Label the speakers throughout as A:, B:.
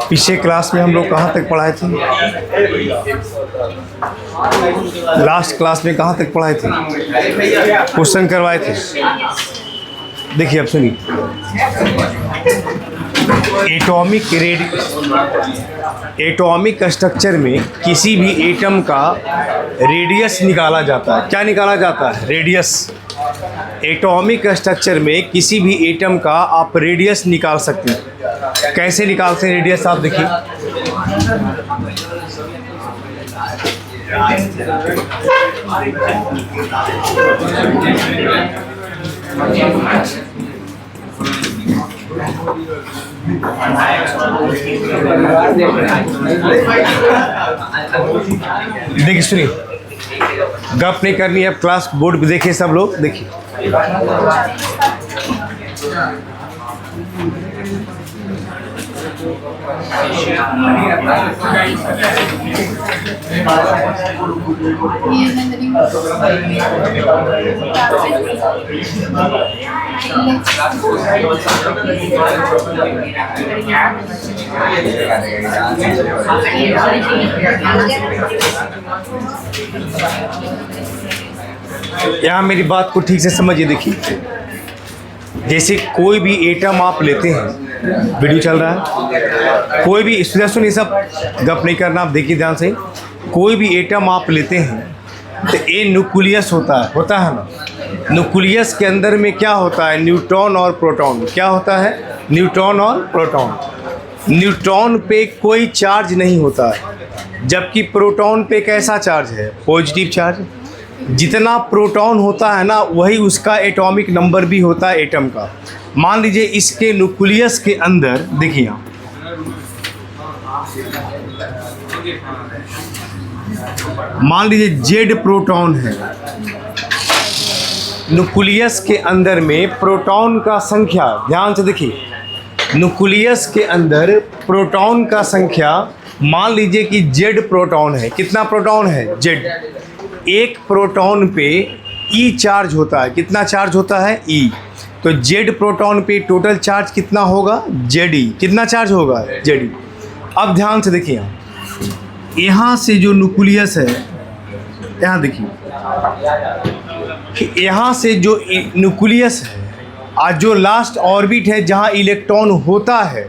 A: पिछले क्लास में हम लोग कहाँ तक पढ़ाए थे? लास्ट क्लास में कहाँ तक पढ़ाए थे? क्वेश्चन करवाए थे। देखिए अब सुनिए, एटॉमिक स्ट्रक्चर में किसी भी एटम का रेडियस निकाला जाता है। क्या निकाला जाता है? रेडियस। एटॉमिक स्ट्रक्चर में किसी भी एटम का आप रेडियस निकाल सकते हैं। कैसे निकालते हैं रेडियस? आप देखिए, देखिए सुनिए, गप नहीं करनी है। अब क्लास बोर्ड पे देखिए सब लोग, देखिए यहाँ मेरी बात को ठीक से समझिए। देखिए, जैसे कोई भी एटम आप लेते हैं, वीडियो चल रहा है, कोई भी स्टूडेंट सुनिए, सब गप नहीं करना, आप देखिए ध्यान से। कोई भी एटम आप लेते हैं तो ये न्यूक्लियस होता है ना। न्यूक्लियस के अंदर में क्या होता है? न्यूट्रॉन और प्रोटॉन। क्या होता है? न्यूट्रॉन और प्रोटॉन। न्यूट्रॉन पे कोई चार्ज नहीं होता है, जबकि प्रोटॉन पे कैसा चार्ज है? Positive charge. जितना प्रोटॉन होता है ना, वही उसका एटॉमिक नंबर भी होता है एटम का। मान लीजिए इसके न्यूक्लियस के अंदर देखिए, मान लीजिए जेड प्रोटॉन है। न्यूक्लियस के अंदर में प्रोटॉन का संख्या, ध्यान से देखिए, न्यूक्लियस के अंदर प्रोटॉन का संख्या मान लीजिए कि जेड प्रोटॉन है। कितना प्रोटॉन है? जेड। एक प्रोटॉन पे ई चार्ज होता है। कितना चार्ज होता है? ई। तो जेड प्रोटॉन पे टोटल चार्ज कितना होगा? जेड ई। कितना चार्ज होगा? जेड ई। अब ध्यान से देखिए, यहाँ से जो न्यूक्लियस है, यहाँ देखिए, यहाँ से जो न्यूक्लियस है और जो लास्ट ऑर्बिट है जहाँ इलेक्ट्रॉन होता है,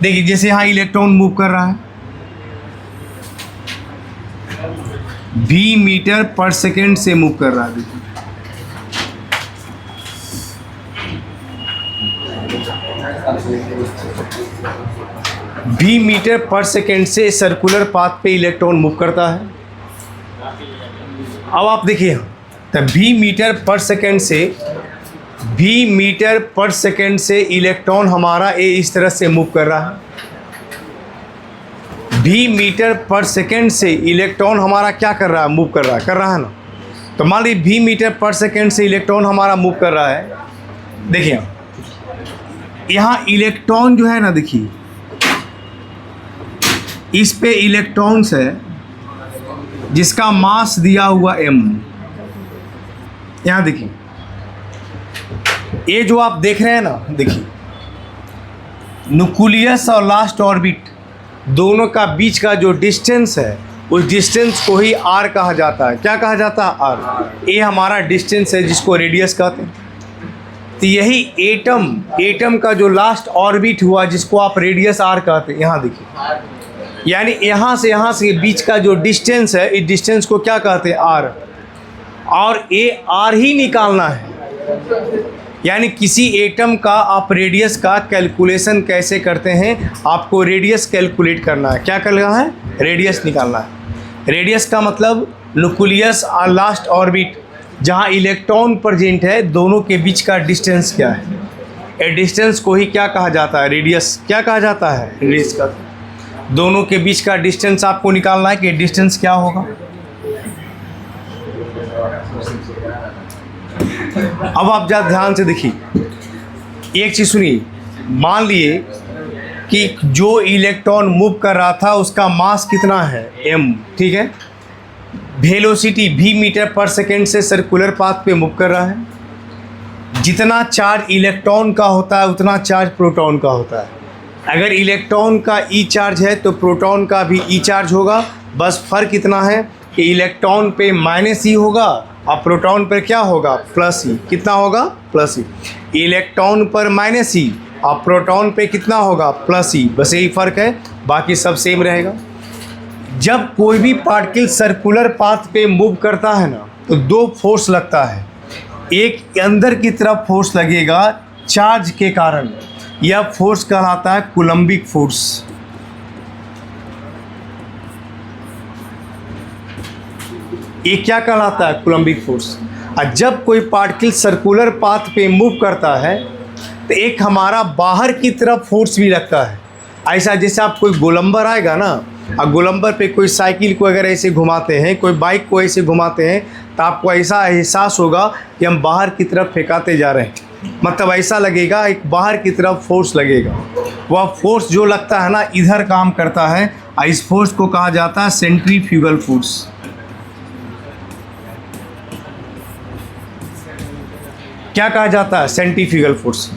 A: देखिए जैसे यहाँ इलेक्ट्रॉन मूव कर रहा है, v मीटर पर सेकेंड से मूव कर रहा है। देखिए v मीटर पर सेकेंड से सर्कुलर पाथ पे इलेक्ट्रॉन मूव करता है। अब आप देखिए, तो v मीटर पर सेकेंड से इलेक्ट्रॉन हमारा इस तरह से मूव कर रहा है। v मीटर पर सेकेंड से इलेक्ट्रॉन हमारा क्या कर रहा है? मूव कर रहा है ना। तो मान लीजिए v मीटर पर सेकेंड से इलेक्ट्रॉन हमारा मूव कर रहा है। देखिए यहाँ इलेक्ट्रॉन जो है ना, देखिए इस पे इलेक्ट्रॉन्स है जिसका मास दिया हुआ m। यहाँ देखिए, ये जो आप देख रहे हैं ना, देखिए न्यूक्लियस और लास्ट ऑर्बिट दोनों का बीच का जो डिस्टेंस है, उस डिस्टेंस को ही r कहा जाता है। क्या कहा जाता है? r। ये हमारा डिस्टेंस है जिसको रेडियस कहते हैं। तो यही एटम का जो लास्ट ऑर्बिट हुआ जिसको आप रेडियस r कहते हैं। यहाँ देखिए, यानी यहाँ से बीच का जो डिस्टेंस है, इस डिस्टेंस को क्या कहते हैं? r। और ये r ही निकालना है। यानी किसी एटम का आप रेडियस का कैलकुलेशन कैसे करते हैं? आपको रेडियस कैलकुलेट करना है। क्या करना है? रेडियस निकालना है। रेडियस का मतलब न्यूक्लियस और लास्ट ऑर्बिट जहां इलेक्ट्रॉन प्रेजेंट है, दोनों के बीच का डिस्टेंस क्या है? ए डिस्टेंस को ही क्या कहा जाता है? रेडियस। क्या कहा जाता है? रेडियस का। दोनों के बीच का डिस्टेंस आपको निकालना है कि डिस्टेंस क्या होगा। अब आप ज़रा ध्यान से देखिए, एक चीज़ सुनिए। मान लिए कि जो इलेक्ट्रॉन मूव कर रहा था उसका मास कितना है? m। ठीक है। वेलोसिटी v मीटर पर सेकेंड से सर्कुलर पाथ पे मूव कर रहा है। जितना चार्ज इलेक्ट्रॉन का होता है उतना चार्ज प्रोटॉन का होता है। अगर इलेक्ट्रॉन का ई चार्ज है तो प्रोटॉन का भी ई चार्ज होगा, बस फ़र्क इतना है कि इलेक्ट्रॉन पे माइनस ई होगा और प्रोटॉन पर क्या होगा, प्लस ई। कितना होगा, प्लस ई। इलेक्ट्रॉन पर माइनस ई और प्रोटॉन पे कितना होगा, प्लस ई। बस यही फ़र्क है, बाकी सब सेम रहेगा। जब कोई भी पार्टिकल सर्कुलर पाथ पे मूव करता है ना तो दो फोर्स लगता है। एक अंदर की तरफ फोर्स लगेगा चार्ज के कारण, यह फोर्स कहलाता है कूलम्बिक फोर्स। ये क्या कहलाता है, कूलम्बिक फोर्स। और जब कोई पार्टिकल सर्कुलर पाथ पे मूव करता है तो एक हमारा बाहर की तरफ फोर्स भी लगता है। ऐसा जैसे आप कोई गोलंबर आएगा ना, और गोलंबर पे कोई साइकिल को अगर ऐसे घुमाते हैं, कोई बाइक को ऐसे घुमाते हैं, तो आपको ऐसा एहसास होगा कि हम बाहर की तरफ फेंकाते जा रहे हैं। मतलब ऐसा लगेगा, एक बाहर की तरफ फोर्स लगेगा। वह फोर्स जो लगता है ना इधर काम करता है, और इस फोर्स को कहा जाता है सेंट्रीफ्यूगल फोर्स। क्या कहा जाता है, सेंट्रीफ्यूगल फोर्स।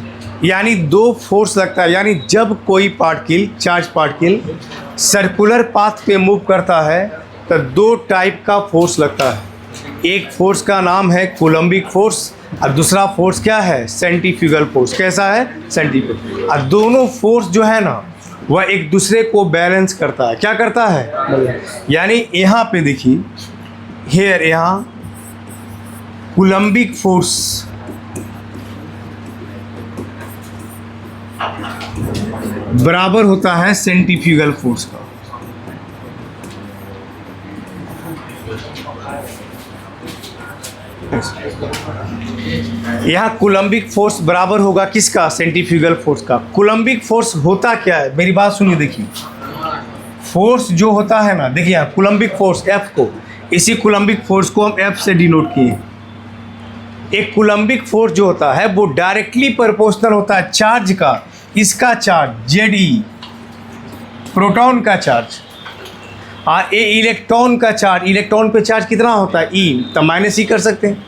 A: यानी दो फोर्स लगता है। यानी जब कोई particle, charge particle circular path पे मूव करता है तो दो टाइप का फोर्स लगता है। एक फोर्स का नाम है कूलम्बिक फोर्स और दूसरा फोर्स क्या है, सेंट्रीफ्यूगल फोर्स। कैसा है, सेंट्रीफ्यूगल। और दोनों फोर्स जो है ना वह एक दूसरे को बैलेंस करता है। क्या करता है, यानी यहाँ पे देखिए, हेयर यहाँ कूलम्बिक फोर्स बराबर होता है सेंट्रीफ्यूगल फोर्स का। यहाँ कूलम्बिक फोर्स बराबर होगा किसका, सेंट्रीफ्यूगल फोर्स का। कूलम्बिक फोर्स होता क्या है, मेरी बात सुनिए। देखिए फोर्स जो होता है ना, देखिए यहाँ कूलम्बिक फोर्स F को, इसी कूलम्बिक फोर्स को हम F से डिनोट किए। एक कूलम्बिक फोर्स जो होता है वो डायरेक्टली प्रोपोर्शनल होता है चार्ज का। इसका चार्ज ZE, प्रोटॉन का चार्ज, और ये इलेक्ट्रॉन का चार्ज। इलेक्ट्रॉन पे चार्ज कितना होता है, E, तो माइनस E कर सकते हैं।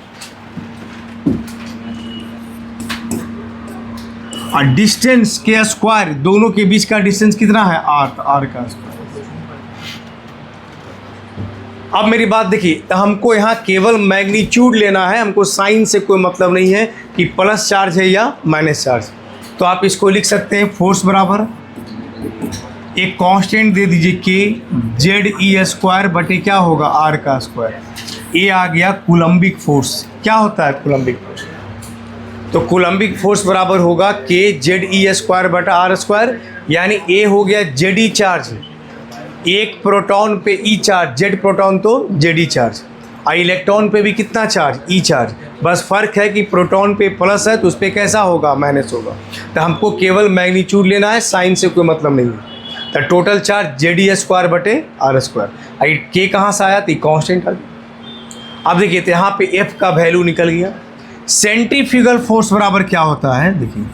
A: और डिस्टेंस के स्क्वायर, दोनों के बीच का डिस्टेंस कितना है, R, तो R का स्क्वायर। अब मेरी बात देखिए, तो हमको यहाँ केवल मैग्नीट्यूड लेना है, हमको साइन से कोई मतलब नहीं है कि प्लस चार्ज है या माइनस चार्ज। तो आप इसको लिख सकते हैं फोर्स बराबर एक कांस्टेंट दे दीजिए के ZE स्क्वायर बटे क्या होगा, R का स्क्वायर। ये आ गया कूलम्बिक फोर्स। क्या होता है कूलम्बिक फोर्स, तो कूलम्बिक फोर्स बराबर होगा के ZE स्क्वायर बटा R स्क्वायर। यानी ए हो गया ZE चार्ज, एक प्रोटॉन पे E चार्ज, Z प्रोटॉन तो ZE चार्ज, और इलेक्ट्रॉन पे भी कितना चार्ज, E चार्ज। बस फ़र्क है कि प्रोटॉन पे प्लस है तो उस पर कैसा होगा, माइनस होगा। तो हमको केवल मैग्नीट्यूड लेना है, साइन से कोई मतलब नहीं है। तो टोटल चार्ज ZE स्क्वायर बटे R स्क्वायर। के कहाँ से आया, तो कांस्टेंट आ गया। अब देखिए तो यहाँ पे F का वैल्यू निकल गया। सेंट्रीफ्यूगल फोर्स बराबर क्या होता है, देखिए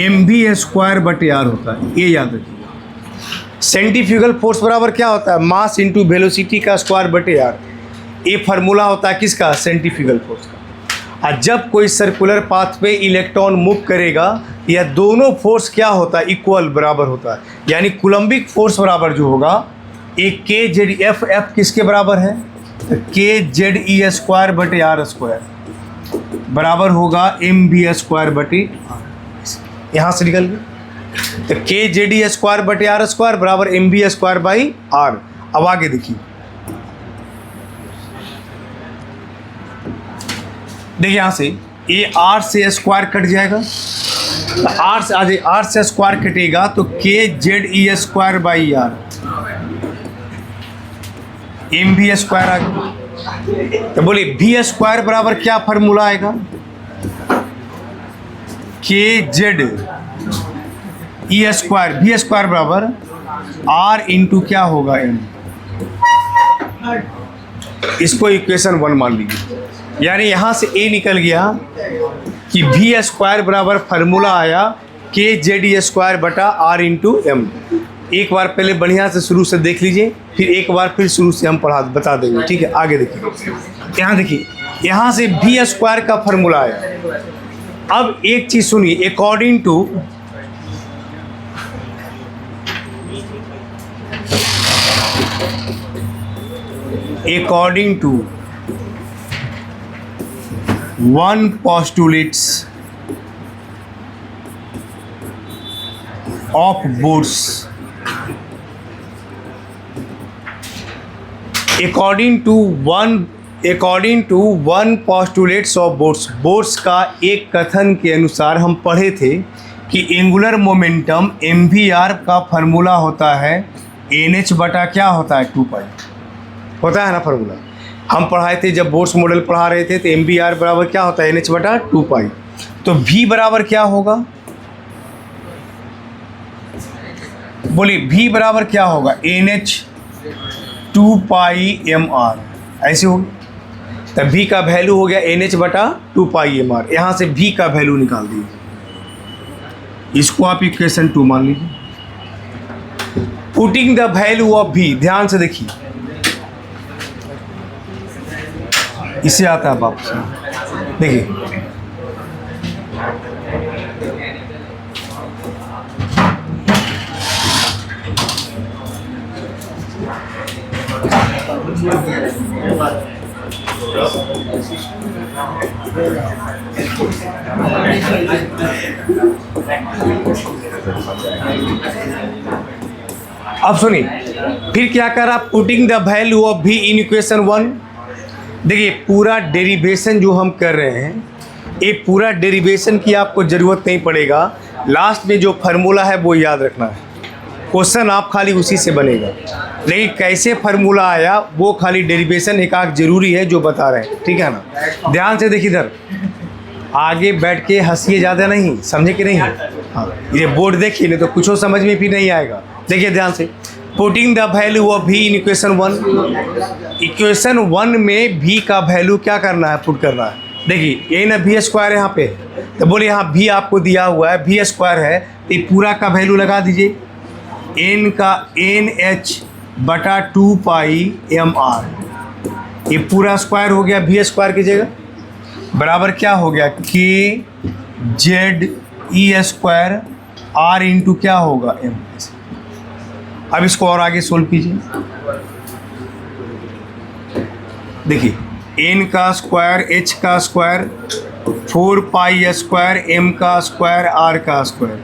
A: mv स्क्वायर बटे R होता है, ये याद रखिएगा। सेंट्रीफ्यूगल फोर्स बराबर क्या होता है, मास इंटू वेलोसिटी का स्क्वायर बटे R। ये फार्मूला होता है किसका, सेंट्रीफ्यूगल फोर्स का। और जब कोई सर्कुलर पाथ पे इलेक्ट्रॉन मूव करेगा, यह दोनों फोर्स क्या होता है, इक्वल, बराबर होता है। यानी कूलम्बिक फोर्स बराबर जो होगा, एक के जेड एफ किसके बराबर है, के ZE स्क्वायर बटे R स्क्वायर बराबर होगा mv स्क्वायर बटे R। यहाँ से निकल गया, तो के ZE स्क्वायर बटे R स्क्वायर बराबर mv स्क्वायर बाई R। अब आगे देखिए, देखिए यहाँ से ये R से स्क्वायर कट जाएगा, तो R से आज R से स्क्वायर कटेगा तो के ZE square by R, mv square आ गया। तो बोलिए v स्क्वायर बराबर क्या फार्मूला आएगा, के ZE स्क्वायर, v स्क्वायर बराबर R इंटू क्या होगा m। इसको इक्वेशन 1 मान लीजिए। यानी यहाँ से a निकल गया कि v स्क्वायर बराबर फार्मूला आया के ZE स्क्वायर बटा R इंटू m। एक बार पहले बढ़िया से शुरू से देख लीजिए, फिर एक बार फिर शुरू से हम बता देंगे, ठीक है। आगे देखिए, यहाँ देखिए, यहाँ से भी स्क्वायर का फॉर्मूला आया। अब एक चीज सुनिए, according to one postulates of Bohr's, according to one postulates of Bohr's का एक कथन के अनुसार हम पढ़े थे कि एंगुलर मोमेंटम mvr का फार्मूला होता है nh बटा क्या होता है 2 पाई होता है ना फार्मूला। हम पढ़ाए थे जब बोर्ड्स मॉडल पढ़ा रहे थे, तो mvr बराबर क्या होता है nh बटा 2 पाई। तो v बराबर क्या होगा, बोलिए v बराबर क्या होगा nh 2 पाई mr, ऐसे होगी। तब v का वैल्यू हो गया nh बटा 2 पाई mr। यहाँ से v का वैल्यू निकाल दीजिए, इसको आप इक्वेशन 2 मान लीजिए। Putting the value of v, ध्यान से देखिए, इससे आता है वापस, देखिए अब सुनिए, फिर क्या करा, putting the value of v in equation 1। देखिए पूरा डेरिवेशन जो हम कर रहे हैं, ये पूरा डेरिवेशन की आपको ज़रूरत नहीं पड़ेगा, लास्ट में जो फार्मूला है वो याद रखना है। क्वेश्चन आप खाली उसी से बनेगा, लेकिन कैसे फार्मूला आया वो खाली डेरिवेशन एक आध जरूरी है जो बता रहे हैं, ठीक है ना। ध्यान से देखिए, इधर आगे बैठ के हंसिए, ज़्यादा नहीं, समझे कि नहीं। हाँ, ये बोर्ड देखिए, नहीं तो कुछ समझ में भी नहीं आएगा। देखिए ध्यान से, putting the value of v in equation 1। Equation 1 में v का वैल्यू क्या करना है, पुट करना है। देखिए यही ना v स्क्वायर यहाँ पे, तो बोले यहाँ v आपको दिया हुआ है, v स्क्वायर है, तो पूरा का वैल्यू लगा दीजिए, n का nh बटा 2 पाई mr, ये पूरा स्क्वायर हो गया v स्क्वायर की जगह, बराबर क्या हो गया k z e square r into क्या होगा m। अब इसको और आगे सोल्व कीजिए, देखिए n का स्क्वायर h का स्क्वायर 4 पाई स्क्वायर m का स्क्वायर r का स्क्वायर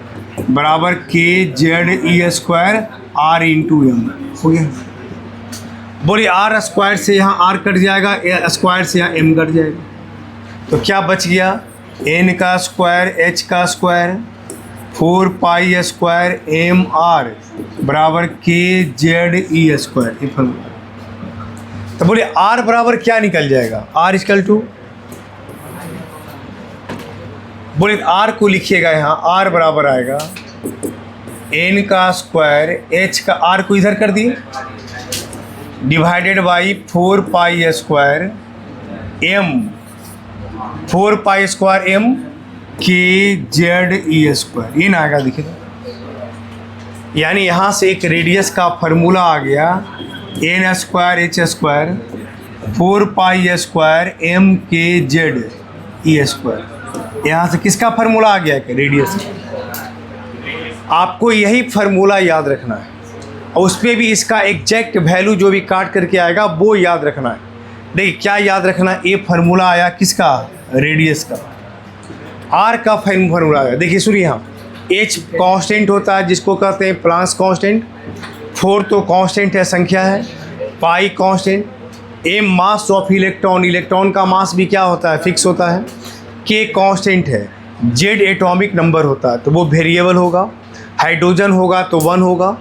A: बराबर k z e square r into M हो गया। बोलिए r स्क्वायर से यहाँ r कट जाएगा, स्क्वायर से यहाँ m कट जाएगा, तो क्या बच गया, n का स्क्वायर h का square 4 pi square M R बराबर के जेड ई स्क्वायर, ये फॉर्मूला। तो बोलिए आर बराबर क्या निकल जाएगा, आर इक्वल टू, बोलिए आर को लिखिएगा यहाँ, आर बराबर आएगा एन का स्क्वायर एच का, आर को इधर कर दिए, divided by 4 pi square M, 4 pi square M K Z E square, ये ना आएगा। देखिए यानी यहाँ से एक रेडियस का फार्मूला आ गया, N square H square 4 pi square M K Z E square. यहाँ से किसका फार्मूला आ गया है, रेडियस। आपको यही फार्मूला याद रखना है, और उस पर भी इसका एग्जैक्ट वैल्यू जो भी काट करके आएगा वो याद रखना है। देखिए क्या याद रखना है, ये फार्मूला आया किसका, रेडियस का, आर का फार्मूला आया। देखिए सुनिए, यहाँ एच कांस्टेंट होता है जिसको कहते हैं प्लांक्स कांस्टेंट, 4 तो कांस्टेंट है, संख्या है, pi constant, M mass of electron, electron का मास भी क्या होता है, फिक्स होता है, के कांस्टेंट है, जेड एटॉमिक नंबर होता है तो वो वेरिएबल होगा, हाइड्रोजन होगा तो 1 होगा,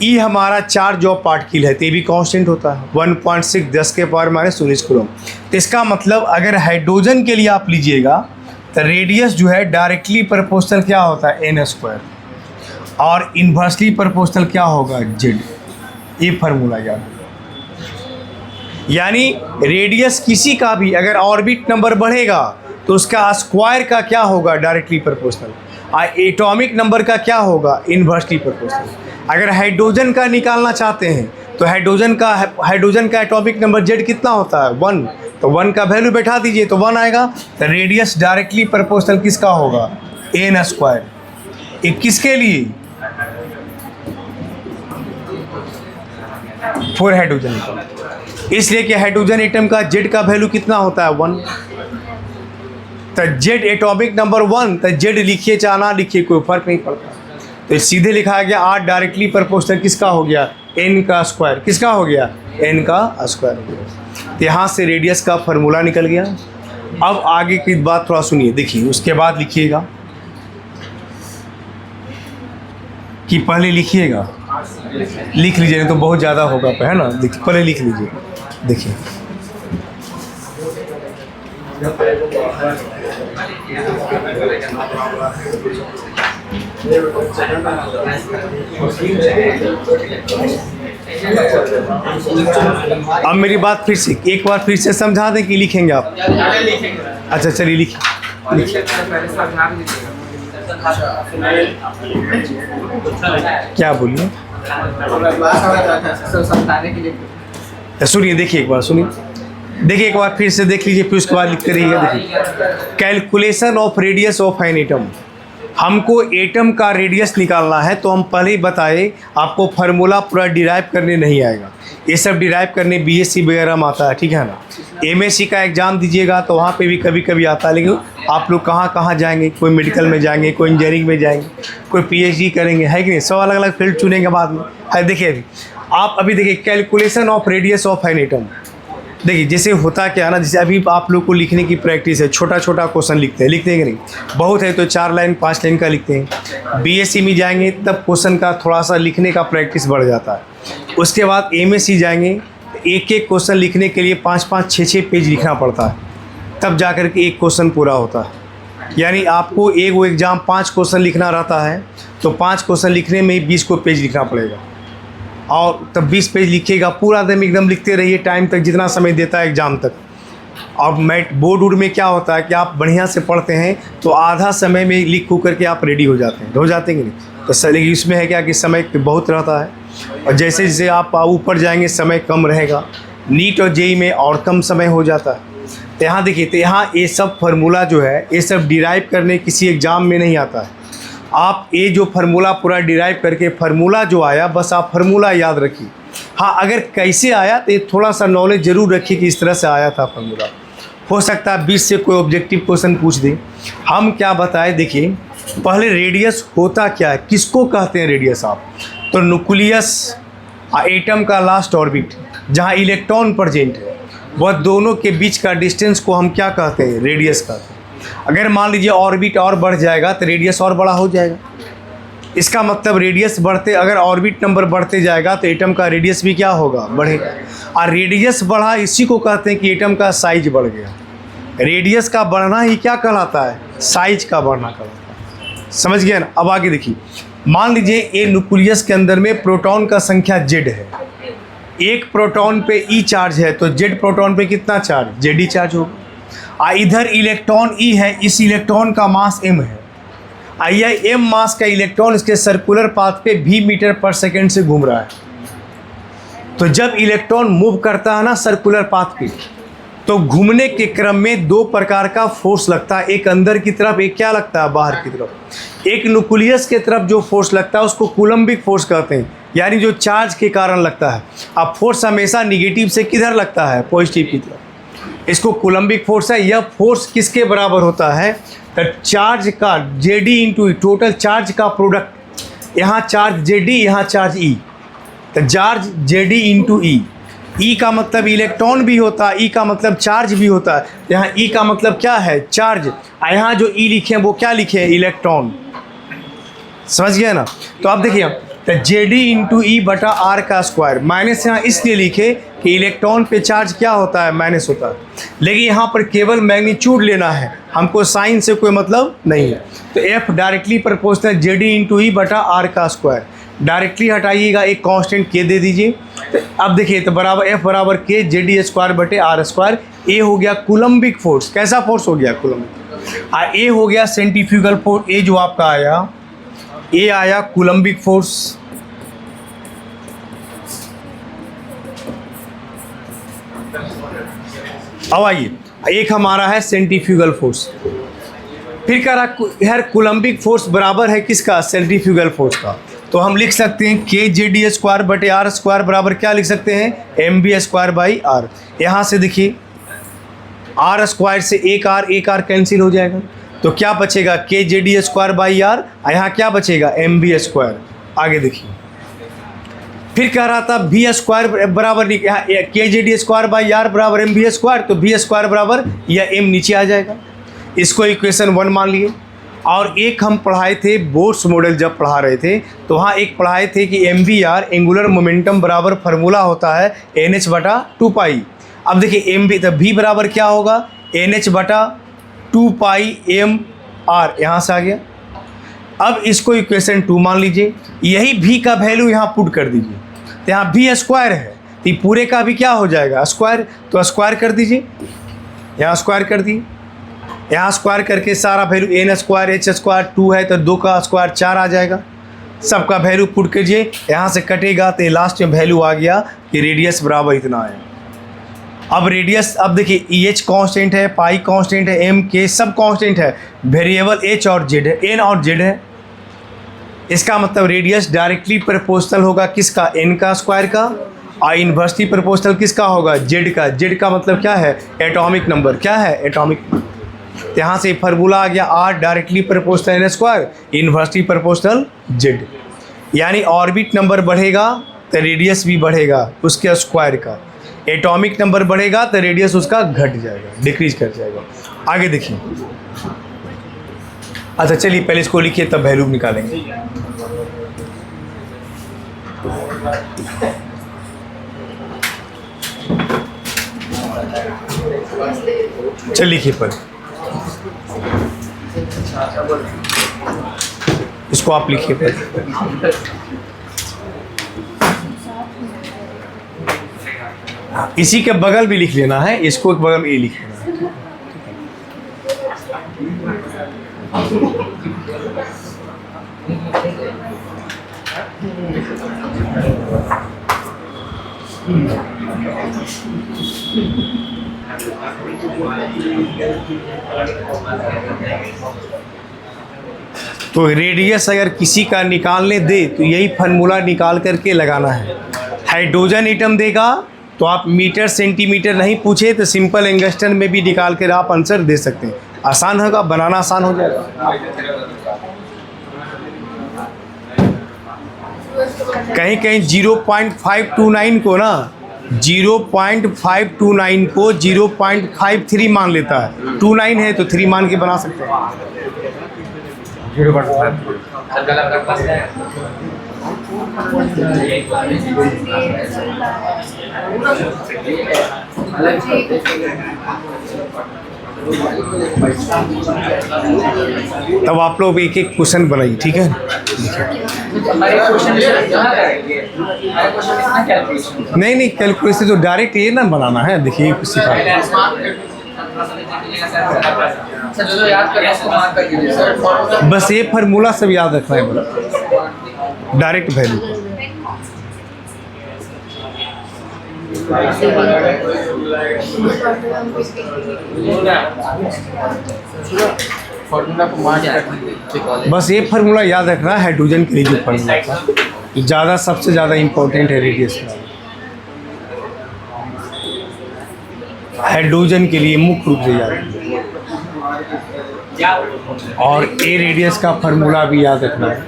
A: ई हमारा चार्ज ऑफ पार्टिकल है तो ये भी कांस्टेंट होता है 1.6 10 के पावर -19 कूलम। तो इसका मतलब अगर हाइड्रोजन के लिए आप लीजिएगा तो रेडियस जो है डायरेक्टली प्रोपोर्शनल क्या होता है, एन स्क्वायर, और इन्वर्सली प्रोपोर्शनल क्या होगा, जेड। ये फार्मूला याद, यानी रेडियस किसी का भी अगर ऑर्बिट नंबर बढ़ेगा तो उसका स्क्वायर का क्या होगा, डायरेक्टली प्रोपोर्शनल, एटॉमिक नंबर का क्या होगा, इन्वर्सली प्रोपोर्शनल। अगर हाइड्रोजन का निकालना चाहते हैं तो हाइड्रोजन का एटॉमिक नंबर जेड कितना होता है, 1, तो 1 का वैल्यू बैठा दीजिए तो 1 आएगा। तो रेडियस डायरेक्टली प्रोपोर्शनल किसका होगा, n स्क्वायर। ये किसके लिए, फॉर हाइड्रोजन का, इसलिए कि हाइड्रोजन एटम का जेड का वैल्यू कितना होता है, 1। तो जेड एटॉमिक नंबर 1, तो जेड लिखिए चाहे ना लिखिए कोई फर्क नहीं पड़ता। तो सीधे लिखा गया r डायरेक्टली प्रोपोर्शनल किसका हो गया, n का स्क्वायर। किसका हो गया, n का स्क्वायर हो गया। तो यहाँ से रेडियस का फार्मूला निकल गया। अब आगे की बात थोड़ा सुनिए, देखिए उसके बाद लिखिएगा कि पहले लिखिएगा, लिख लीजिए नहीं तो बहुत ज़्यादा होगा, है ना। देखिए पहले लिख लीजिए, देखिए अब मेरी बात फिर से एक बार फिर से समझा दें कि लिखेंगे आप। अच्छा चलिए लिखिए। क्या बोलिए, सुनिए, देखिए एक बार सुनिए, देखिए एक बार फिर से देख लीजिए, फिर उसके बाद लिखते रहिएगा। देखिए calculation of radius of an atom, हमको एटम का रेडियस निकालना है तो हम पहले ही बताए आपको फार्मूला पूरा डिराइव करने नहीं आएगा, ये सब डिराइव करने बीएससी वगैरह में आता है, ठीक है ना। एमएससी का एग्ज़ाम दीजिएगा तो वहाँ पे भी कभी कभी आता है, लेकिन आप लोग कहाँ कहाँ जाएंगे, कोई मेडिकल में जाएंगे, कोई इंजीनियरिंग में जाएंगे, कोई पीएचडी करेंगे, है कि नहीं, सब अलग अलग फील्ड चुनेंगे बाद में। है देखिए अभी आप अभी देखिए calculation of radius of an atom. देखिए जैसे होता क्या है ना, जैसे अभी आप लोग को लिखने की प्रैक्टिस है, छोटा छोटा क्वेश्चन लिखते हैं कि नहीं, बहुत है तो 4 लाइन 5 लाइन का लिखते हैं। बीएससी में जाएंगे तब क्वेश्चन का थोड़ा सा लिखने का प्रैक्टिस बढ़ जाता है। उसके बाद एमएससी जाएंगे, एक एक क्वेश्चन लिखने के लिए 5-5 6-6 पेज लिखना पड़ता है, तब जा कर के एक क्वेश्चन पूरा होता है। यानी आपको एक वो एग्ज़ाम 5 क्वेश्चन लिखना रहता है तो 5 क्वेश्चन लिखने में ही 20 को पेज लिखना पड़ेगा, और तब 20 पेज लिखिएगा, पूरा दिन एकदम लिखते रहिए टाइम तक, जितना समय देता है एग्ज़ाम तक। और बोर्ड वोर्ड में क्या होता है कि आप बढ़िया से पढ़ते हैं तो आधा समय में लिख करके आप रेडी हो जाते हैं कि नहीं। तो सर इसमें है क्या कि समय बहुत रहता है, और जैसे जैसे आप ऊपर जाएंगे समय कम रहेगा। नीट और जेई में और कम समय हो जाता है। तो यहाँ देखिए, तो यहाँ ये सब फार्मूला जो है ये सब डिराइव करने किसी एग्ज़ाम में नहीं आता है। आप ये जो फार्मूला पूरा डिराइव करके फार्मूला जो आया बस आप फार्मूला याद रखिए। हाँ अगर कैसे आया तो ये थोड़ा सा नॉलेज ज़रूर रखिए कि इस तरह से आया था फार्मूला। हो सकता है 20 से कोई ऑब्जेक्टिव क्वेश्चन पूछ दे। हम क्या बताए, देखिए पहले रेडियस होता क्या है, किसको कहते हैं रेडियस आप, तो न्यूक्लियस एटम का लास्ट ऑर्बिट जहाँ इलेक्ट्रॉन प्रेजेंट है वह दोनों के बीच का डिस्टेंस को हम क्या कहते हैं, रेडियस कहते हैं। अगर मान लीजिए ऑर्बिट और बढ़ जाएगा तो रेडियस और बड़ा हो जाएगा। इसका मतलब रेडियस बढ़ते, अगर ऑर्बिट नंबर बढ़ते जाएगा तो एटम का रेडियस भी क्या होगा, बढ़ेगा। और रेडियस बढ़ा इसी को कहते हैं कि एटम का साइज बढ़ गया। रेडियस का बढ़ना ही क्या कहलाता है, साइज का बढ़ना कहलाता है। समझ गया ना। अब आगे देखिए, मान लीजिए ये न्यूक्लियस के अंदर में प्रोटॉन का संख्या जेड है, एक प्रोटॉन पे ई चार्ज है तो जेड प्रोटॉन पे कितना चार्ज, जेड ई चार्ज होगा। इधर इलेक्ट्रॉन ई है, इस इलेक्ट्रॉन का मास m है। यह m मास का इलेक्ट्रॉन इसके सर्कुलर पाथ पे v मीटर पर सेकेंड से घूम रहा है। तो जब इलेक्ट्रॉन मूव करता है ना सर्कुलर पाथ पे, तो घूमने के क्रम में 2 प्रकार का फोर्स लगता है, एक अंदर की तरफ, एक क्या लगता है, बाहर की तरफ। एक न्यूक्लियस के तरफ जो फोर्स लगता है उसको कूलम्बिक फोर्स कहते हैं, यानी जो चार्ज के कारण लगता है। अब फोर्स हमेशा निगेटिव से किधर लगता है, पॉजिटिव की तरफ, इसको कूलम्बिक फोर्स है। यह फोर्स किसके बराबर होता है, तो चार्ज का जेडी इंटू टोटल चार्ज का प्रोडक्ट। यहाँ चार्ज जेडी, यहाँ चार्ज ई, तो चार्ज जेडी इंटू ई। ई का मतलब इलेक्ट्रॉन भी होता है, ई का मतलब चार्ज भी होता है। यहाँ ई का मतलब क्या है, चार्ज, यहाँ जो ई लिखे हैं वो क्या लिखे हैं, इलेक्ट्रॉन। समझ गया ना। तो आप देखिए, तो जेडी इंटू ई बटा आर का स्क्वायर, माइनस यहाँ इसलिए लिखे कि इलेक्ट्रॉन पे चार्ज क्या होता है, माइनस होता है। लेकिन यहाँ पर केवल मैग्नीट्यूड लेना है, हमको साइन से कोई मतलब नहीं है। तो F directly proportional Z D into E बटा आर का स्क्वायर, डायरेक्टली हटाइएगा, एक कांस्टेंट के दे दीजिए। तो अब देखिए, तो बराबर एफ बराबर के जेडी स्क्वायर बटे आर स्क्वायर। ए हो गया कूलम्बिक फोर्स। कैसा फोर्स हो गया, कूलम्बिक। ए हो गया सेंट्रीफ्यूगल फोर्स, ए जो आपका आया, ए आया कूलम्बिक फोर्स, अब आइए एक हमारा है सेंट्रीफ्यूगल फोर्स। फिर कह रहा यार कूलम्बिक फोर्स बराबर है किसका, सेंट्रीफ्यूगल फोर्स का। तो हम लिख सकते हैं के जे डी स्क्वायर बटे आर स्क्वायर बराबर क्या लिख सकते हैं, M B square by R. यहाँ से देखिए आर स्क्वायर से एक आर कैंसिल हो जाएगा, तो क्या बचेगा के J D square by R, यहाँ क्या बचेगा एम बी स्क्वायर। आगे देखिए फिर कह रहा था बी स्क्वायर बराबर के J D square by are बराबर एम बी स्क्वायर, तो बी स्क्वायर बराबर या एम नीचे आ जाएगा, इसको इक्वेशन 1 मान लिए। और एक हम पढ़ाए थे बोर्ड्स मॉडल जब पढ़ा रहे थे, तो वहाँ एक पढ़ाए थे कि M V R angular momentum बराबर फार्मूला होता है एन एच बटा 2 पाई। अब देखिए एम वी, तो वी बराबर क्या होगा एन एच बटा 2 पाई एम आर, यहाँ से आ गया। अब इसको इक्वेशन 2 मान लीजिए, यही भी का वैल्यू यहाँ पुट कर दीजिए, तो यहाँ भी स्क्वायर है तो पूरे का भी क्या हो जाएगा स्क्वायर, तो स्क्वायर कर दीजिए, यहाँ स्क्वायर कर दिए, यहाँ स्क्वायर करके सारा value N square H square 2 है तो 2 का स्क्वायर 4 आ जाएगा। सबका वैल्यू पुट कीजिए, यहाँ से कटेगा तो लास्ट में वैल्यू आ गया कि रेडियस बराबर इतना है। अब रेडियस, अब देखिए ई एच कॉन्स्टेंट है, पाई कॉन्स्टेंट है, एम के सब कॉन्स्टेंट है, वेरिएबल एच और जेड है, एन और जेड है। इसका मतलब रेडियस डायरेक्टली प्रोपोर्शनल होगा किसका, एन का स्क्वायर का, और इन्वर्सली प्रोपोर्शनल किसका होगा, जेड का। जेड का मतलब क्या है, एटॉमिक नंबर, क्या है एटॉमिक। यहाँ से फार्मूला आ गया R directly proportional N square, inversely proportional Z. यानी ऑर्बिट नंबर बढ़ेगा तो रेडियस भी बढ़ेगा उसके स्क्वायर का, एटॉमिक नंबर बढ़ेगा तो रेडियस उसका घट जाएगा, डिक्रीज कर जाएगा। आगे देखिए, अच्छा चलिए पहले इसको लिखिए तब वैल्यू निकालेंगे। चल लिखिए पहले इसको, आप लिखिए पहले। इसी के बगल भी लिख लेना है, इसको एक बगल में ये लिख लेना है। तो रेडियस अगर किसी का निकालने दे तो यही फार्मूला निकाल करके लगाना है। हाइड्रोजन एटम देगा तो आप मीटर सेंटीमीटर नहीं पूछे तो सिंपल एंगस्टन में भी निकाल कर आप आंसर दे सकते हैं, आसान होगा, बनाना आसान हो जाएगा। कहीं कहीं 0.529 को ना 0.529 को 0.53 मान लेता है, 29 है तो 3 मान के बना सकते हैं। 0.5 तब आप लोग एक एक क्वेश्चन बनाइए, ठीक है। नहीं कैलकुलेशन तो डायरेक्ट ये ना बनाना है, देखिए सिखा बस ये फार्मूला सब याद रखना है, बोला डायरेक्ट वैल्यू। बस ये फार्मूला याद रखना है, हाइड्रोजन के लिए जो फार्मूला था ज़्यादा सबसे ज़्यादा इम्पोर्टेंट है रेडियस का, हाइड्रोजन के लिए मुख्य रूप से याद रखना। और ए रेडियस का फार्मूला भी याद रखना है,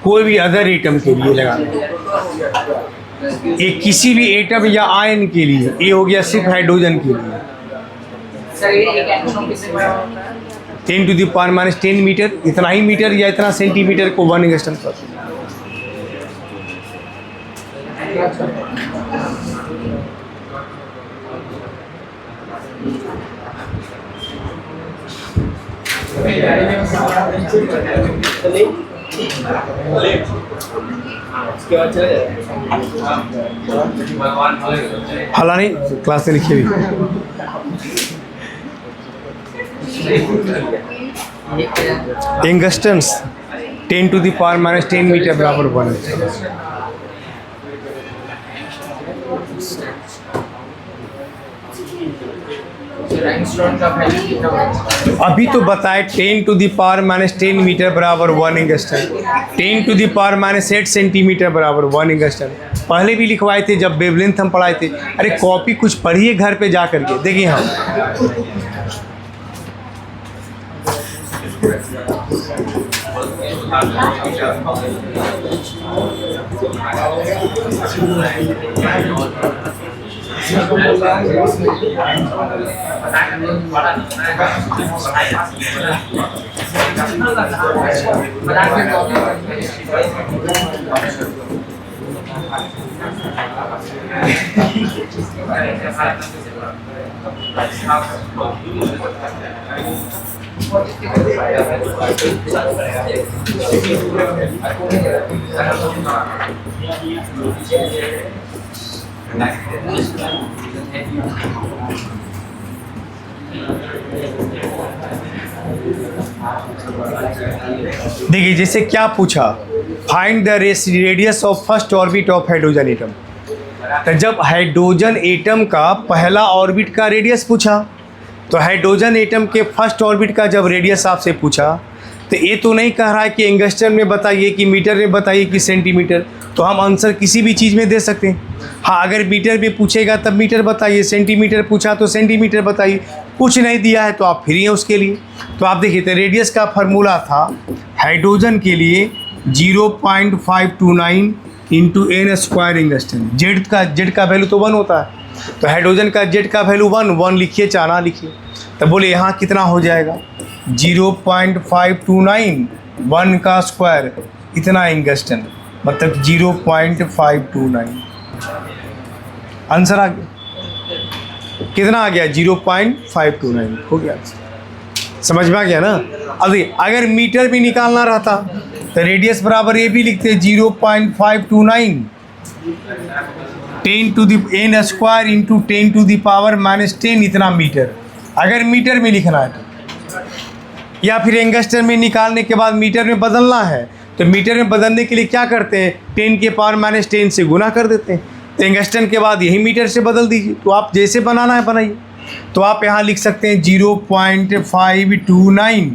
A: कोई भी अदर एटम के लिए लगाना है। ये किसी भी एटम या आयन के लिए, ये हो गया सिर्फ हाइड्रोजन के लिए। 10⁻⁻10 मीटर, इतना ही मीटर या इतना सेंटीमीटर को 1 एंगस्ट्रॉम करते हैं। हाला नहीं क्लास में लिखी हुई angstroms 10 to the power minus 10 metre बराबर 1। अभी तो बताए 10 to the power minus 10 metre बराबर 1 angstrom, 10 to the power minus 8 centimetre बराबर 1 एंगस्टन। पहले भी लिखवाए थे जब वेवलेंथ हम पढ़ाए थे। अरे कॉपी कुछ पढ़िए घर पे जा करके, देखिए हम देखिए जैसे क्या पूछा, find the radius of first orbit of hydrogen atom. तो जब हाइड्रोजन एटम का पहला ऑर्बिट का रेडियस पूछा, तो हाइड्रोजन एटम के फर्स्ट ऑर्बिट का जब रेडियस आपसे पूछा, तो ये तो नहीं कह रहा है कि एंगस्ट्रम में बताइए कि मीटर में बताइए कि सेंटीमीटर, तो हम आंसर किसी भी चीज़ में दे सकते हैं। हाँ, अगर मीटर में पूछेगा तब मीटर बताइए, सेंटीमीटर पूछा तो सेंटीमीटर बताइए, कुछ नहीं दिया है तो आप फ्री हैं उसके लिए। तो आप देखिए, तो रेडियस का फार्मूला था हाइड्रोजन के लिए 0.529 into N square angstrom. Z का वैल्यू तो 1 होता है, तो हाइड्रोजन का जेड का वैल्यू 1 लिखिए, चाना लिखिए। तो बोले यहाँ कितना हो जाएगा 0.529, 1 का स्क्वायर इतना एंगस्ट्रम, मतलब 0.529। आंसर आ गया, कितना आ गया 0.529 हो गया। समझ में आ गया ना। अभी अगर मीटर भी निकालना रहता तो रेडियस बराबर ये भी लिखते 0.529 10 to the N square into 10 to the power minus 10 इतना मीटर, अगर मीटर में लिखना है तो। या फिर एंगस्ट्रम में निकालने के बाद मीटर में बदलना है, तो मीटर में बदलने के लिए क्या करते हैं, 10 के पावर माइनस 10 से गुना कर देते हैं। तो एंगस्ट्रम के बाद यही मीटर से बदल दीजिए, तो आप जैसे बनाना है बनाइए। तो आप यहाँ लिख सकते हैं 0.529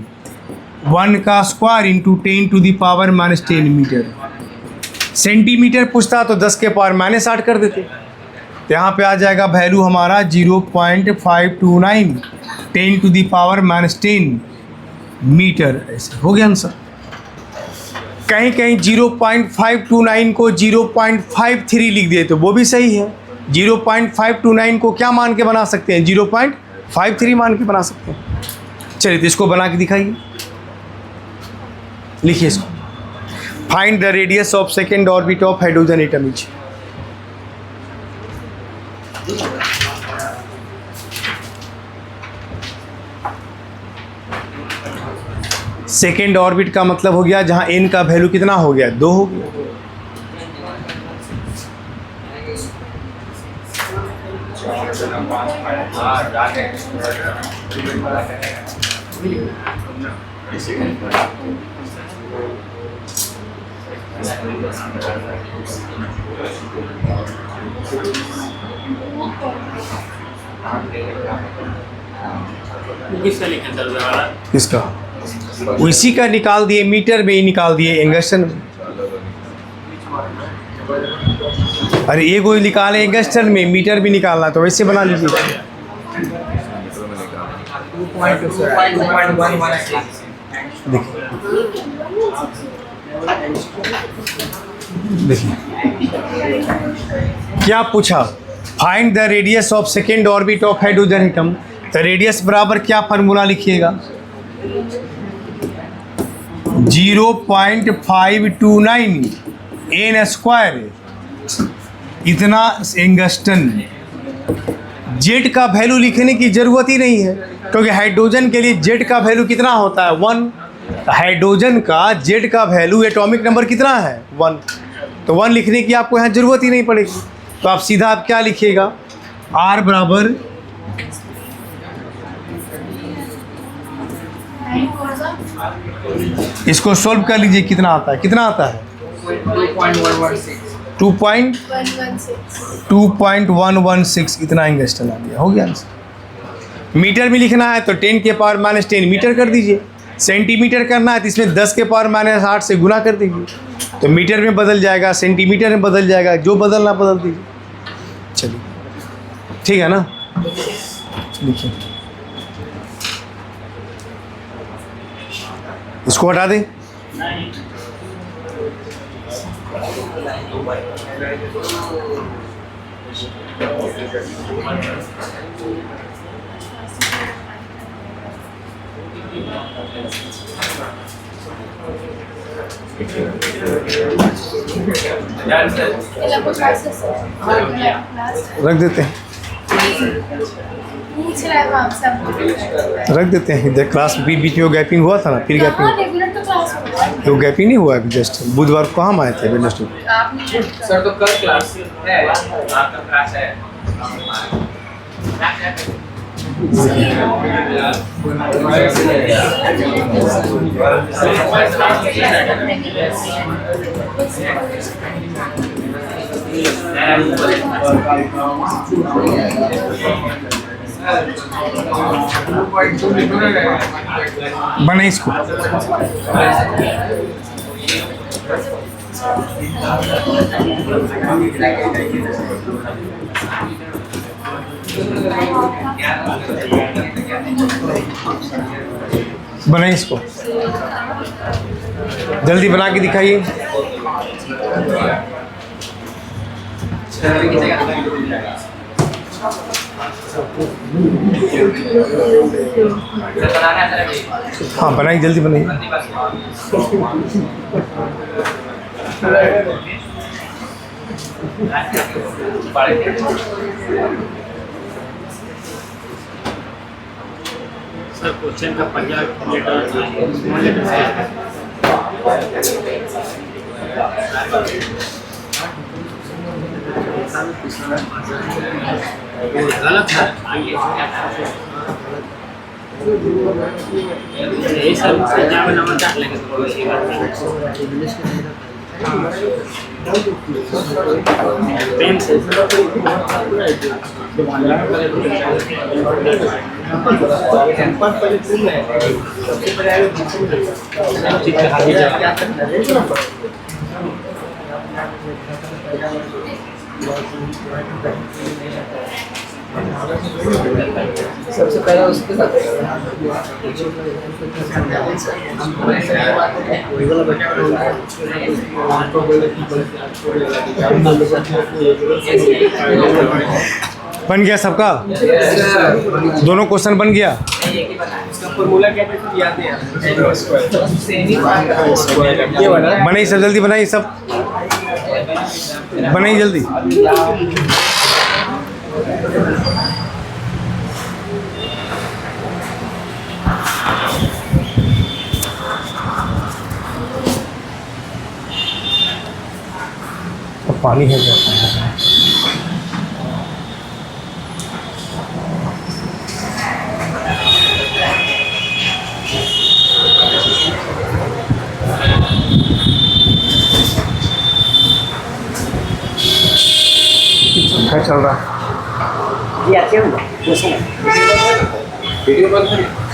A: 1 का square into 10 to the power minus 10 metre. Centimetre पूछता तो 10 के पावर माइनस 8 कर देते। तो यहाँ पे आ जाएगा वैल्यू हमारा 0.529 10 to the power minus 10 metre. ऐसे हो गया आंसर। कहीं कहीं 0.529 को 0.53 लिख दिए तो वो भी सही है। 0.529 को क्या मान के बना सकते हैं, 0.53 मान के बना सकते हैं। चलिए तो इसको बना के दिखाइए, लिखिए इसको। Find the radius of second orbit of hydrogen atom is. Second orbit का मतलब हो गया जहां n का वैल्यू कितना हो गया, 2 हो गया। किसका उसी का निकाल दिए, मीटर में ही निकाल दिए एंगस्ट्रम में। अरे एक वो निकाले एंगस्ट्रम में, मीटर भी निकालना तो वैसे बना लीजिए। देखिए क्या पूछा, find the radius of second orbit of hydrogen atom. तो रेडियस बराबर क्या फार्मूला लिखिएगा, 0.529 एन स्क्वायर इतना एंगस्ट्रम। जेड का वैल्यू लिखने की ज़रूरत ही नहीं है, क्योंकि हाइड्रोजन के लिए जेड का वैल्यू कितना होता है, 1। हाइड्रोजन का जेड का वैल्यू एटॉमिक नंबर कितना है, 1। तो 1 लिखने की आपको यहाँ ज़रूरत ही नहीं पड़ेगी। तो आप सीधा आप क्या लिखिएगा, R बराबर इसको सोल्व कर लीजिए, कितना आता है, कितना आता है 2.116 इतना एंगस्ट्रम आ गया, हो गया आंसर। मीटर में लिखना है तो 10 के पावर -10 मीटर कर दीजिए। सेंटीमीटर करना है तो इसमें 10 के पावर -8 से गुना कर दीजिए, तो मीटर में बदल जाएगा, सेंटीमीटर में बदल जाएगा, जो बदलना बदल दीजिए। चलिए ठीक है ना, लिखिए, इसको हटा दें। रख देते हैं, रख देते हैं इधर। क्लास बीच में गैपिंग हुआ था ना, फिर गैपिंग तो गैपिंग नहीं हुआ है। जस्ट बुधवार को हम आए थे वेडनेसडे।
B: सर तो कल क्लास है, आपका क्लास है।
A: बने इसको, बनाइए इसको, जल्दी बना के दिखाइए। हाँ बनाइए, जल्दी बनाइए।
C: सर क्वेश्चन का पहिया लेटर गलत है, यही सब संख्या में नंबर काट लेंगे तो इसी पेन से
B: सबसे पहले उसके साथ
A: बन गया सबका, दोनों क्वेश्चन बन गया।
B: फॉर्मूला क्या याद है?
A: बनाइए सब, जल्दी बनाइए सब, बनाइए जल्दी। तो पानी है क्या? क्या चल रहा है?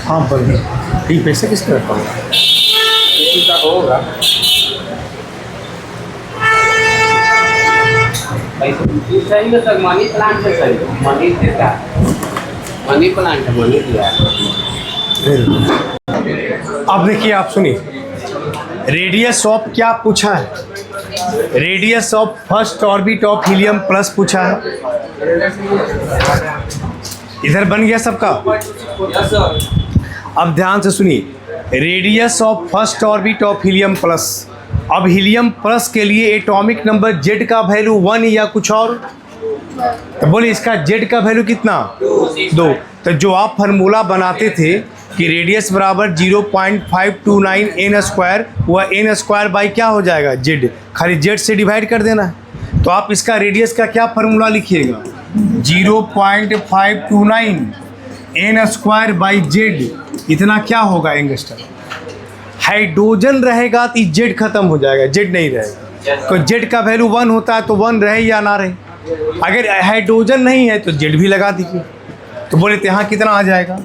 A: हाँ बन गया। ठीक, पैसे किसका रखा होगा?
B: मनी प्लांट है, मनी देता मनी प्लांट है, मनी दिया।
A: अब देखिए, आप सुनिए, रेडियस ऑफ क्या पूछा है? Radius of first orbit of helium plus पूछा है। इधर बन गया सबका। अब ध्यान से सुनिए, radius of first orbit of helium plus. अब हीलियम प्लस के लिए एटॉमिक नंबर जेड का वैल्यू 1 या कुछ और, तो बोले इसका जेड का वैल्यू कितना? 2। तो जो आप फार्मूला बनाते थे कि रेडियस बराबर 0.529 n स्क्वायर, वह n स्क्वायर बाई क्या हो जाएगा? जेड। खाली जेड से डिवाइड कर देना है। तो आप इसका रेडियस का क्या फार्मूला लिखिएगा? 0.529 n स्क्वायर बाई जेड, इतना क्या होगा एंगस्ट्रम? हाइड्रोजन रहेगा तो जेड खत्म हो जाएगा, जेड नहीं रहेगा। तो जेड का वैल्यू 1 होता है तो 1 रहे या ना रहे। अगर हाइड्रोजन नहीं है तो जेड भी लगा दीजिए। तो बोले तो यहाँ कितना आ जाएगा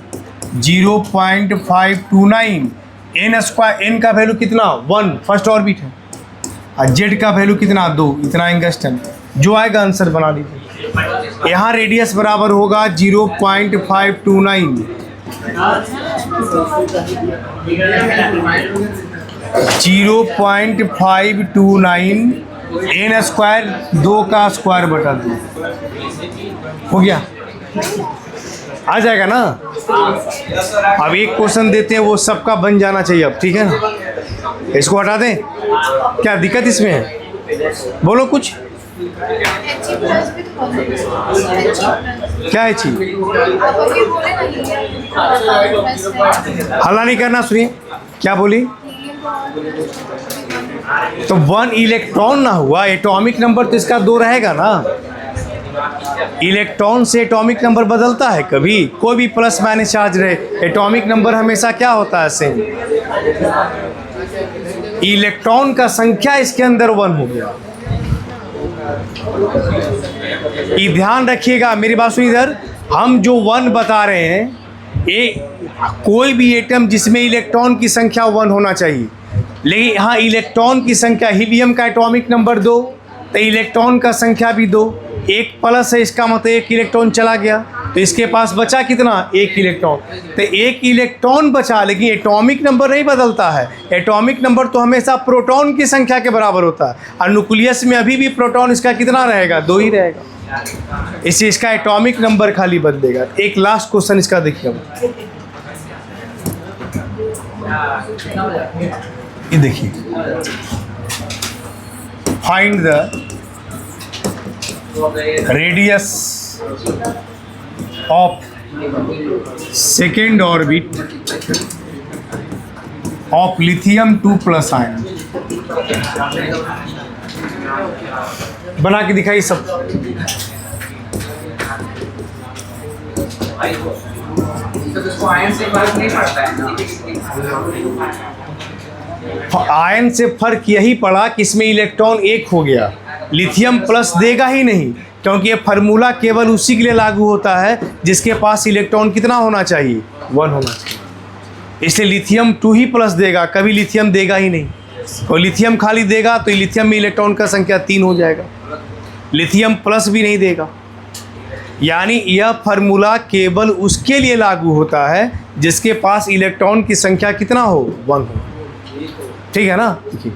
A: 0.529। एन स्क्वायर, एन का वैल्यू कितना 1 फर्स्ट ऑर्बिट है, और जेड का वैल्यू कितना 2, इतना एंगस्टन। जो आएगा आंसर बना लीजिए। यहाँ रेडियस बराबर होगा 0.529। 0.529 एन स्क्वायर 2 का स्क्वायर बटा 2 हो गया, आ जाएगा ना। अब एक क्वेश्चन देते हैं, वो सबका बन जाना चाहिए अब, ठीक है ना। इसको हटा दें, क्या दिक्कत इसमें है? बोलो कुछ। क्या है चीज? हल्ला नहीं करना, सुनिए क्या बोली। तो 1 इलेक्ट्रॉन ना हुआ, एटॉमिक नंबर तो इसका 2 रहेगा ना। इलेक्ट्रॉन से एटॉमिक नंबर बदलता है कभी? कोई भी प्लस माइनस चार्ज रहे, एटॉमिक नंबर हमेशा क्या होता है सेम। इलेक्ट्रॉन का संख्या इसके अंदर 1 हो गया। ये ध्यान रखिएगा, मेरी बात सुनिए। इधर हम जो 1 बता रहे हैं, ये कोई भी एटम जिसमें इलेक्ट्रॉन की संख्या 1 होना चाहिए, लेकिन यहाँ इलेक्ट्रॉन की संख्या, हीलियम का एटॉमिक नंबर 2, तो इलेक्ट्रॉन का संख्या भी 2। एक प्लस है, इसका मतलब 1 इलेक्ट्रॉन चला गया, तो इसके पास बचा कितना 1 इलेक्ट्रॉन। तो 1 इलेक्ट्रॉन बचा, लेकिन एटॉमिक नंबर नहीं बदलता है। एटॉमिक नंबर तो हमेशा प्रोटॉन की संख्या के बराबर होता है, और न्यूक्लियस में अभी भी प्रोटॉन इसका कितना रहेगा 2 ही रहेगा, इससे इसका एटॉमिक नंबर खाली बदलेगा। एक लास्ट क्वेश्चन इसका देखिए, ये देखिए, find the radius of second orbit of lithium 2+ ion. बना के दिखाई सब।
B: आयन से फर्क नहीं पड़ता है।
A: आयन से फर्क यही पड़ा कि इसमें इलेक्ट्रॉन 1 हो गया, लिथियम प्लस देगा ही नहीं, क्योंकि ये फार्मूला केवल उसी के लिए लागू होता है जिसके पास इलेक्ट्रॉन कितना होना चाहिए 1 होना चाहिए। इसलिए लिथियम 2 ही प्लस देगा, कभी लिथियम देगा ही नहीं। और लिथियम खाली देगा तो लिथियम में इलेक्ट्रॉन का संख्या 3 हो जाएगा, लिथियम प्लस भी नहीं देगा। यानी यह फार्मूला केवल उसके लिए लागू होता है जिसके पास इलेक्ट्रॉन की संख्या कितना हो 1 हो, ठीक है ना। देखिए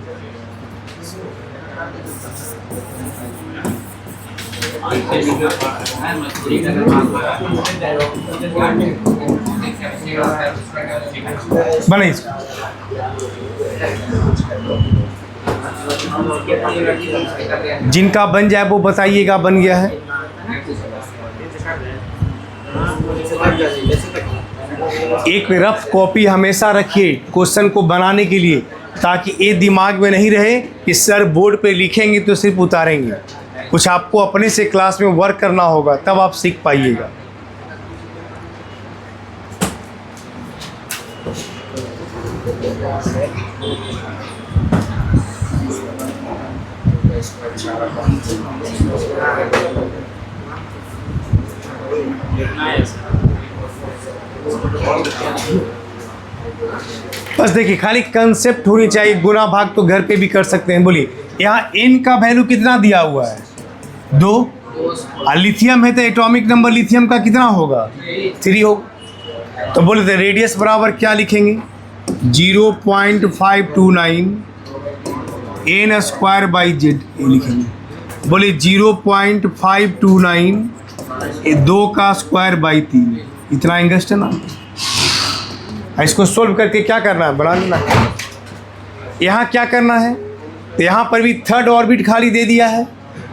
A: बने इसको। जिनका बन जाए वो बताइएगा बन गया है। एक रफ कॉपी हमेशा रखिए क्वेश्चन को बनाने के लिए, ताकि ये दिमाग में नहीं रहे कि सर बोर्ड पे लिखेंगे तो सिर्फ उतारेंगे। कुछ आपको अपने से क्लास में वर्क करना होगा, तब आप सीख पाइएगा। बस देखिए, खाली कंसेप्ट होनी चाहिए। गुना भाग तो घर पे भी कर सकते हैं। बोलिए, यहाँ n का वैल्यू कितना दिया हुआ है 2, और लिथियम है तो एटॉमिक नंबर लिथियम का कितना होगा 3 होगा। तो बोले तो रेडियस बराबर क्या लिखेंगे 0.529 n स्क्वायर बाई जेड लिखेंगे। बोले 0.529 2 का स्क्वायर बाई 3, इतना एंगस्टन ना। इसको सोल्व करके क्या करना है, बना लेना। यहाँ क्या करना है, तो यहाँ पर भी थर्ड ऑर्बिट खाली दे दिया है,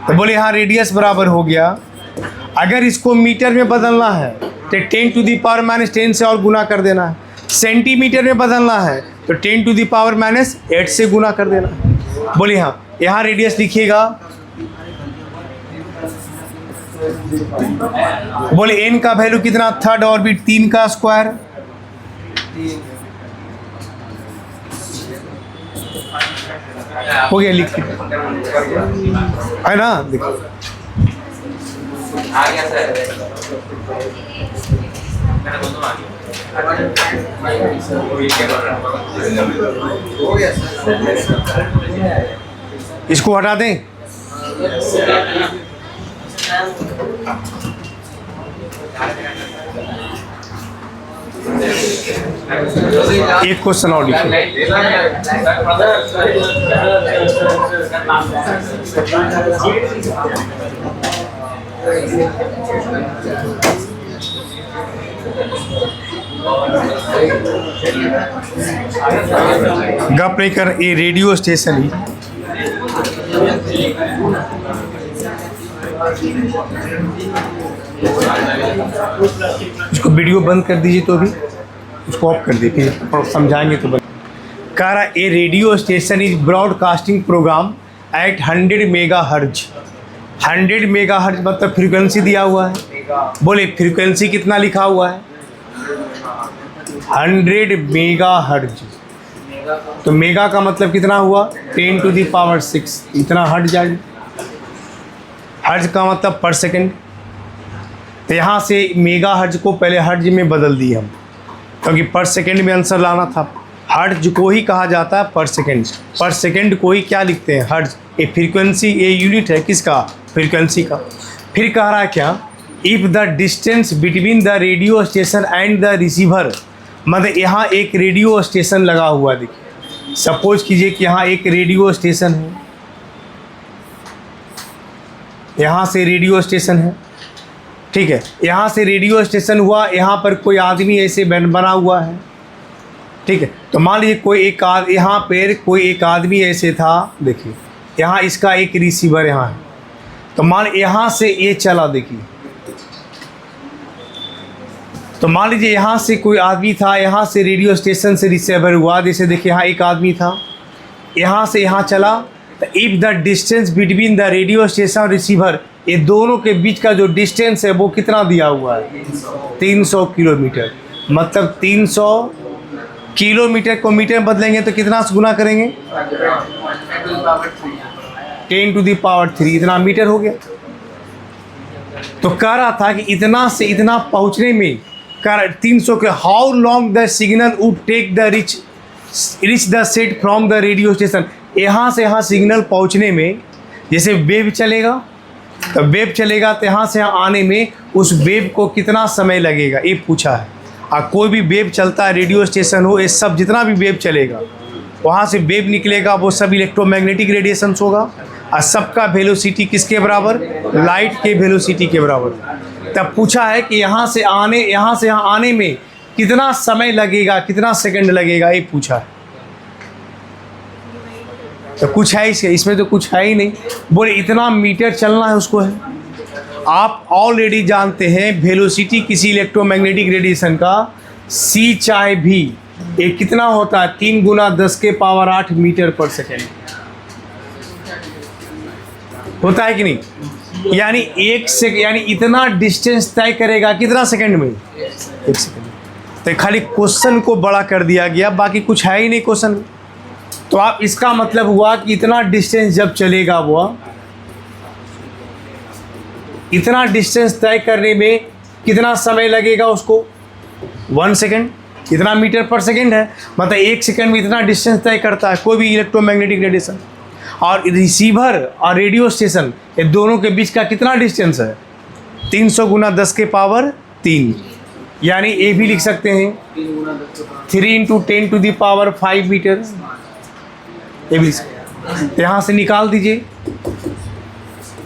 A: तो बोले यहाँ रेडियस बराबर हो गया। अगर इसको मीटर में बदलना है तो 10⁻⁻10 से और गुना कर देना है। सेंटीमीटर में बदलना है तो 10⁻⁻8 से गुना कर देना है। बोले हाँ, यहाँ रेडियस लिखिएगा। बोले n का वैल्यू कितना, थर्ड ऑर्बिट 3 का स्क्वायर, हो गया, लिख है ना, देखो
B: आ गया सर।
A: इसको हटा दें। एक क्वेश्चन और लिखो। गप नहीं कर, ये रेडियो स्टेशन ही इसको वीडियो बंद कर दीजिए, तो भी उसको ऑफ कर दीजिए, फिर समझाएंगे तो बंद। कह रहा a radio station is broadcasting program at 100 megahertz. 100 megahertz मतलब फ्रीक्वेंसी दिया हुआ है। बोले फ्रीक्वेंसी कितना लिखा हुआ है? 100 मेगाहर्ट्ज। तो मेगा का मतलब कितना हुआ? 10⁶ इतना हर्ट्ज जाएगी। हर्ट्ज का मतलब पर सेकंड। तो यहाँ से मेगा हर्ट्ज को पहले हर्ट्ज में बदल दिए हम, क्योंकि पर सेकंड में आंसर लाना था। हर्ट्ज को ही कहा जाता है पर सेकंड। पर सेकंड को ही क्या लिखते हैं? हर्ट्ज। ये फ्रीक्वेंसी, ये यूनिट है किसका? फ्रीक्वेंसी का। फिर कह रहा है क्या? If the distance between the radio station and the receiver, मतलब यहाँ एक रेडियो स्टेशन लगा हुआ है। देखिए सपोज कीजिए कि यहाँ एक रेडियो स्टेशन है, यहाँ से रेडियो स्टेशन है, ठीक है। यहाँ से रेडियो स्टेशन हुआ, यहाँ पर कोई आदमी ऐसे बना हुआ है, ठीक है। तो मान लीजिए कोई एक यहाँ पर कोई एक आदमी ऐसे था, देखिए यहाँ इसका एक रिसीवर यहाँ है। तो मान यहाँ से ये चला, देखिए तो मान लीजिए यहाँ से कोई आदमी था, यहाँ से रेडियो स्टेशन से रिसीवर हुआ, जैसे देखिए यहाँ एक आदमी था, यहाँ से यहाँ चला। तो if the distance between the radio station और रिसीवर, ये दोनों के बीच का जो डिस्टेंस है वो कितना दिया हुआ है? 300 किलोमीटर। मतलब 300 किलोमीटर को मीटर में बदलेंगे तो कितना से गुना करेंगे? 10⁻³ इतना मीटर हो गया। तो कह रहा था कि इतना से इतना पहुँचने में 300 के how long the signal would take the reach the set from the radio station. यहाँ से यहाँ सिग्नल पहुँचने में, जैसे वेव चलेगा तो वेव चलेगा, तो यहाँ से यहाँ आने में उस वेव को कितना समय लगेगा, ये पूछा है। और कोई भी वेव चलता है, रेडियो स्टेशन हो, ये सब जितना भी वेव चलेगा वहाँ से वेव निकलेगा, वो सब इलेक्ट्रोमैग्नेटिक रेडिएशंस होगा। और सबका वेलोसिटी किसके बराबर? लाइट के वेलोसिटी के बराबर। तब पूछा है कि यहाँ से यहाँ आने में कितना समय लगेगा, कितना सेकंड लगेगा, ये पूछा है। तो कुछ है इसमें तो कुछ है ही नहीं। बोले इतना मीटर चलना है उसको है। आप ऑलरेडी जानते हैं वेलोसिटी किसी इलेक्ट्रोमैग्नेटिक रेडिएशन का C चाहे V, ये कितना होता है? 3 × 10⁸ मीटर पर सेकेंड होता है कि नहीं? यानी यानी इतना डिस्टेंस तय करेगा कितना सेकंड में? 1 सेकंड। तो खाली क्वेश्चन को बड़ा कर दिया गया, बाकी कुछ है ही नहीं क्वेश्चन में। तो आप इसका मतलब हुआ कि इतना डिस्टेंस जब चलेगा वो, इतना डिस्टेंस तय करने में कितना समय लगेगा उसको? 1 सेकंड। इतना मीटर पर सेकंड है, मतलब 1 सेकंड में इतना डिस्टेंस तय करता है कोई भी इलेक्ट्रोमैग्नेटिक रेडिएशन। और रिसीवर और रेडियो स्टेशन, ये दोनों के बीच का कितना डिस्टेंस है? 300 × 10⁻³ यानी ये भी लिख सकते हैं 3 × 10⁵ मीटर। ये भी तो यहाँ से निकाल दीजिए।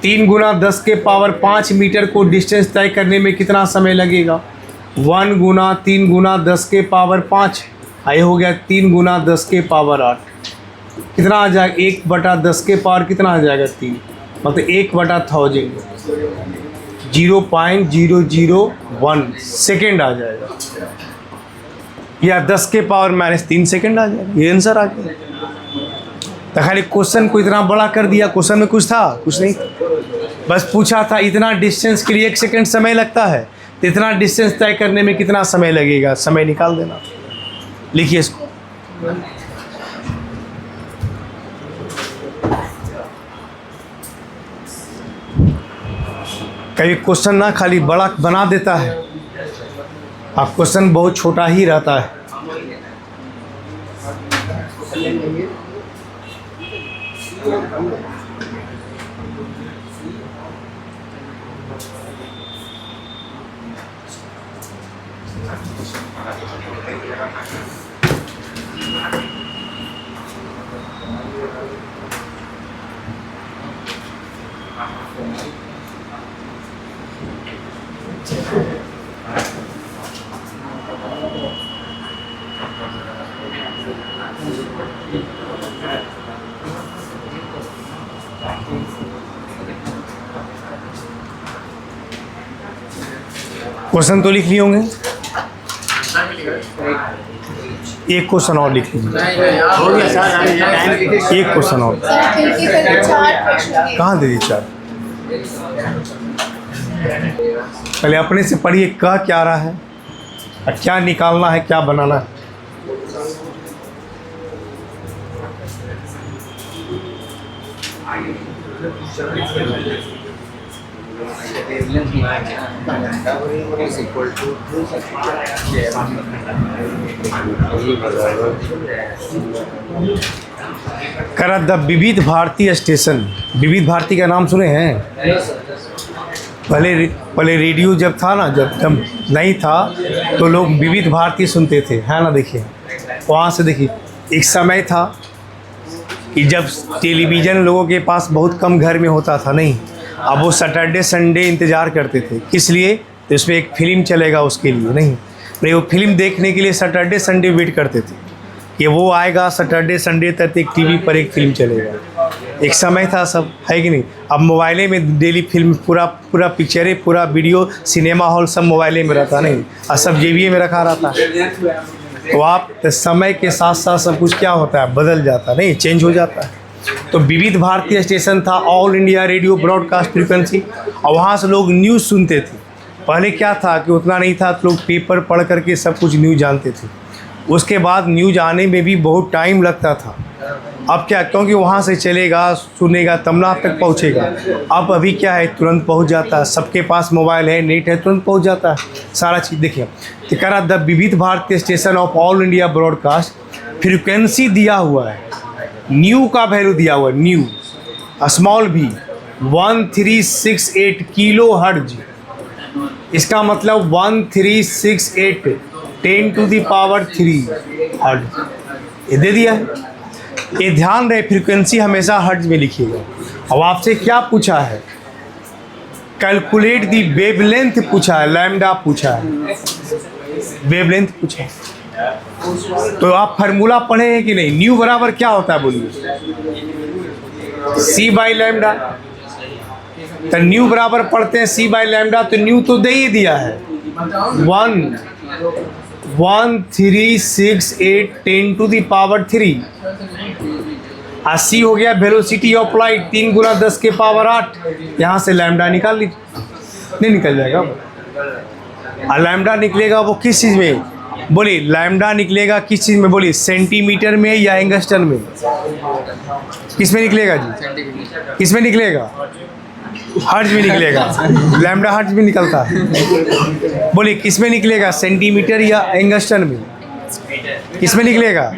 A: 3 × 10⁵ मीटर को डिस्टेंस तय करने में कितना समय लगेगा? 1 × 3 × 10⁵ ये हो गया 3 × 10⁸ कितना आ जाएगा? 1/10 कितना आ जाएगा? 3, मतलब 1/1000 0.001 सेकेंड आ जाएगा, या 10⁻³ सेकेंड आ जाएगा। ये आंसर आ गया। तो खाली क्वेश्चन को इतना बड़ा कर दिया। क्वेश्चन में कुछ था? कुछ नहीं, बस पूछा था इतना डिस्टेंस के लिए 1 सेकेंड समय लगता है, तो इतना डिस्टेंस तय करने में कितना समय लगेगा, समय निकाल देना। लिखिए इसको। कभी क्वेश्चन ना खाली बड़ा बना देता है, अब क्वेश्चन बहुत छोटा ही रहता है। क्वेश्चन तो लिख लिए होंगे, एक क्वेश्चन और लिख लीजिए,
C: हो गया सर।
A: एक क्वेश्चन और। कहाँ दे दी चार? पहले अपने से पढ़िए, कह क्या रहा है और क्या निकालना है, क्या बनाना है। करा द विविध भारती स्टेशन। विविध भारती का नाम सुने हैं? पहले रेडियो जब था ना, जब नहीं था तो लोग विविध भारती सुनते थे, है ना। देखिए वहाँ से देखिए, एक समय था कि जब टेलीविज़न लोगों के पास बहुत कम घर में होता था, नहीं, अब वो सैटरडे संडे इंतज़ार करते थे। किस लिए? तो इसमें एक फ़िल्म चलेगा उसके लिए, नहीं वो फिल्म देखने के लिए सैटरडे संडे वेट करते थे कि वो आएगा सैटरडे संडे तक एक टीवी पर एक फ़िल्म चलेगा। एक समय था, सब है कि नहीं। अब मोबाइले में डेली फिल्म, पूरा पिक्चरें, पूरा वीडियो, सिनेमा हॉल सब मोबाइले में रहता, नहीं, और सब जेबीए में रखा रहता है। तो आप समय के साथ साथ सब कुछ क्या होता है, बदल जाता, नहीं, चेंज हो जाता है। तो विविध भारतीय स्टेशन था, all India radio broadcast frequency, और वहाँ से लोग न्यूज़ सुनते थे। पहले क्या था कि उतना नहीं था, तो लोग पेपर पढ़ करके सब कुछ न्यूज़ जानते थे। उसके बाद न्यूज़ आने में भी बहुत टाइम लगता था। अब क्या, क्योंकि वहाँ से चलेगा, सुनेगा, तब ना आप तक पहुँचेगा। अब अभी क्या है, तुरंत पहुँच जाता है, सबके पास मोबाइल है, नेट है, तुरंत पहुँच जाता है सारा चीज़। देखिए तो कह रहा द विविध भारतीय station of all India broadcast, frequency दिया हुआ है, न्यू का वैल्यू दिया हुआ है, न्यू स्मॉल भी 1368 किलो हर्ट्ज। इसका मतलब 1368 10⁻³ हर्ट्ज ये दे दिया है। ये ध्यान रहे, फ्रीक्वेंसी हमेशा हर्ट्ज में लिखिएगा। अब आपसे क्या पूछा है, कैलकुलेट दी वेवलेंथ पूछा है, लैम्डा पूछा है, वेवलेंथ पूछा है। तो आप फार्मूला पढ़े हैं कि नहीं? न्यू बराबर क्या होता है बोलिए? सी बाई लैम्डा। तो न्यू बराबर पढ़ते हैं सी बाई लैम्डा, तो न्यू तो दे ही दिया है 1368 10⁻³ और सी हो गया वेलोसिटी ऑफ लाइट 3 × 10⁸। यहाँ से लैम्डा निकाल लीजिए, नहीं निकल जाएगा। और लैम्डा निकलेगा वो किस चीज़ में? बोलिए, लैम्डा निकलेगा किस चीज़ में? बोलिए, सेंटीमीटर में या एंगस्टन में? किस में निकलेगा जी? किस में निकलेगा? हर्ट्ज में निकलेगा। लैम्डा हर्ट्ज में निकलता है। बोलिए, किस में निकलेगा, सेंटीमीटर या एंगस्टन में? किस में निकलेगा?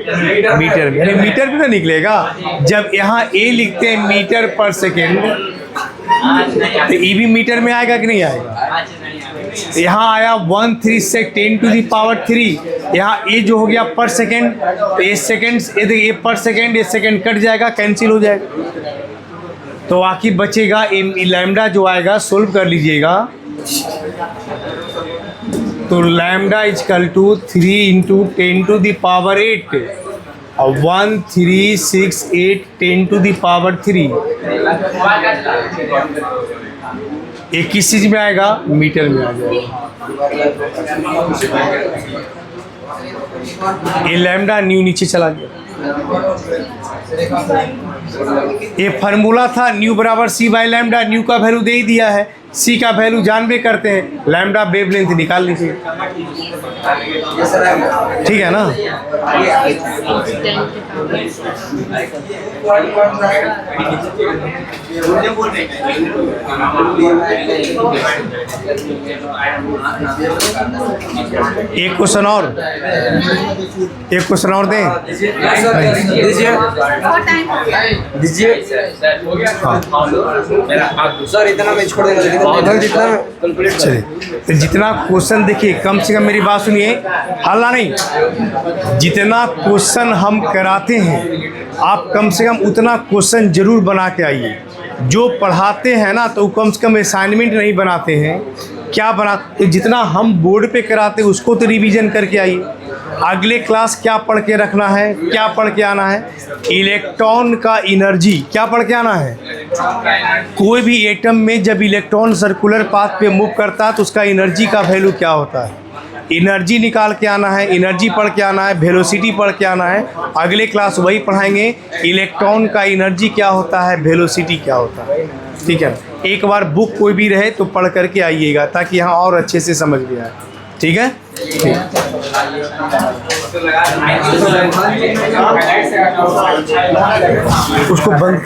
A: मीटर में। अरे मीटर में ना निकलेगा। जब यहाँ ए लिखते हैं मीटर पर सेकेंड, तो ई भी मीटर में आएगा कि नहीं आएगा? यहाँ आया 1368 10⁻³। यहाँ ए जो हो गया पर सेकेंड, तो ए सेकेंड, ये पर सेकेंड, ये सेकेंड कट जाएगा, कैंसिल हो जाएगा, तो बाकी बचेगा लैम्डा जो आएगा, सोल्व कर लीजिएगा। तो लैम्डा इजकल टू 3 × 10⁸ और 1368 10⁻³। ये किस चीज़ में आएगा? मीटर में आ जाएगा। ये लैम्डा न्यू नीचे चला गया। ये फार्मूला था न्यू बराबर सी बाई लैम्डा, न्यू का वैल्यू दे ही दिया है। सी का वैल्यू जानबे करते हैं, लैम्डा वेवलेंथ निकाल लीजिए। ठीक है ना। एक क्वेश्चन और, एक क्वेश्चन और दें।
D: दीजिए
A: हाँ
D: सर, इतना मैं छोड़ देगा लेकिन जितना
A: चलिए, तो जितना क्वेश्चन देखिए, कम से कम मेरी बात सुनिए, हल्ला नहीं, जितना क्वेश्चन हम कराते हैं आप कम से कम उतना क्वेश्चन जरूर बना के आइए। जो पढ़ाते हैं ना तो कम से कम असाइनमेंट नहीं बनाते हैं, क्या बना, तो जितना हम बोर्ड पे कराते हैं उसको तो रिवीजन करके आइए। अगले क्लास क्या पढ़ के रखना है, क्या पढ़ के आना है, इलेक्ट्रॉन का एनर्जी क्या पढ़ के आना है। कोई भी एटम में जब इलेक्ट्रॉन सर्कुलर पाथ पे मूव करता है तो उसका एनर्जी का वैल्यू क्या होता है, एनर्जी निकाल के आना है, एनर्जी पढ़ के आना है, वेलोसिटी पढ़ के आना है। अगले क्लास वही पढ़ाएंगे, इलेक्ट्रॉन का एनर्जी क्या होता है, वेलोसिटी क्या होता है। ठीक है, एक बार बुक कोई भी रहे तो पढ़ करके आइएगा ताकि यहाँ और अच्छे से समझ में आए। ठीक है, उसको बंद